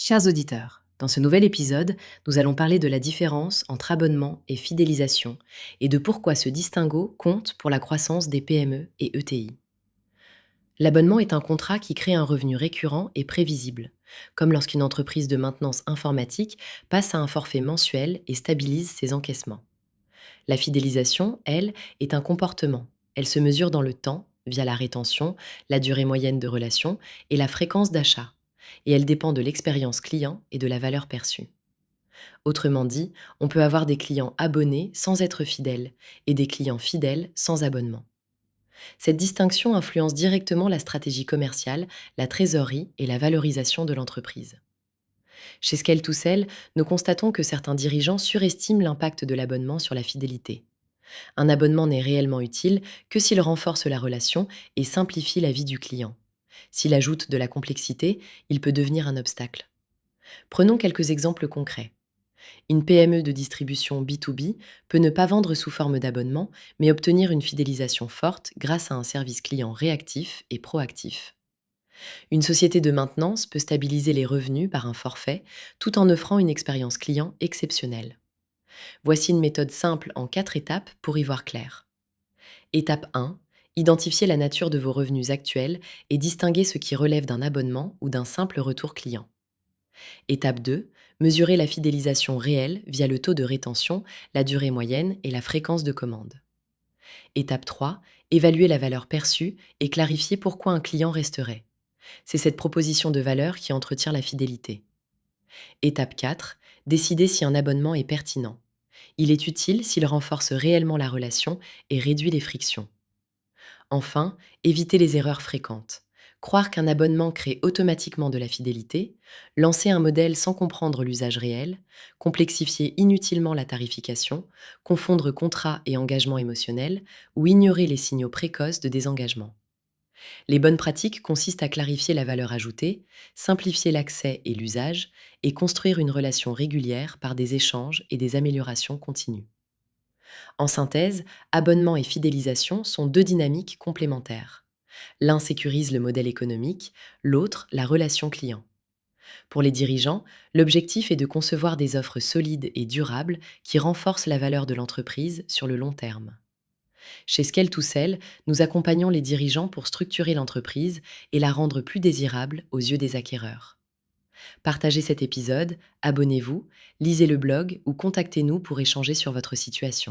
Chers auditeurs, dans ce nouvel épisode, nous allons parler de la différence entre abonnement et fidélisation et de pourquoi ce distinguo compte pour la croissance des PME et ETI. L'abonnement est un contrat qui crée un revenu récurrent et prévisible, comme lorsqu'une entreprise de maintenance informatique passe à un forfait mensuel et stabilise ses encaissements. La fidélisation, elle, est un comportement. Elle se mesure dans le temps, via la rétention, la durée moyenne de relation et la fréquence d'achat. Et elle dépend de l'expérience client et de la valeur perçue. Autrement dit, on peut avoir des clients abonnés sans être fidèles et des clients fidèles sans abonnement. Cette distinction influence directement la stratégie commerciale, la trésorerie et la valorisation de l'entreprise. Chez Scale2Sell, nous constatons que certains dirigeants surestiment l'impact de l'abonnement sur la fidélité. Un abonnement n'est réellement utile que s'il renforce la relation et simplifie la vie du client. S'il ajoute de la complexité, il peut devenir un obstacle. Prenons quelques exemples concrets. Une PME de distribution B2B peut ne pas vendre sous forme d'abonnement, mais obtenir une fidélisation forte grâce à un service client réactif et proactif. Une société de maintenance peut stabiliser les revenus par un forfait tout en offrant une expérience client exceptionnelle. Voici une méthode simple en 4 étapes pour y voir clair. Étape 1. Identifier la nature de vos revenus actuels et distinguer ce qui relève d'un abonnement ou d'un simple retour client. Étape 2. Mesurer la fidélisation réelle via le taux de rétention, la durée moyenne et la fréquence de commande. Étape 3. Évaluer la valeur perçue et clarifier pourquoi un client resterait. C'est cette proposition de valeur qui entretient la fidélité. Étape 4. Décider si un abonnement est pertinent. Il est utile s'il renforce réellement la relation et réduit les frictions. Enfin, éviter les erreurs fréquentes. Croire qu'un abonnement crée automatiquement de la fidélité, lancer un modèle sans comprendre l'usage réel, complexifier inutilement la tarification, confondre contrat et engagement émotionnel ou ignorer les signaux précoces de désengagement. Les bonnes pratiques consistent à clarifier la valeur ajoutée, simplifier l'accès et l'usage et construire une relation régulière par des échanges et des améliorations continues. En synthèse, abonnement et fidélisation sont deux dynamiques complémentaires. L'un sécurise le modèle économique, l'autre la relation client. Pour les dirigeants, l'objectif est de concevoir des offres solides et durables qui renforcent la valeur de l'entreprise sur le long terme. Chez Scale2Sell, nous accompagnons les dirigeants pour structurer l'entreprise et la rendre plus désirable aux yeux des acquéreurs. Partagez cet épisode, abonnez-vous, lisez le blog ou contactez-nous pour échanger sur votre situation.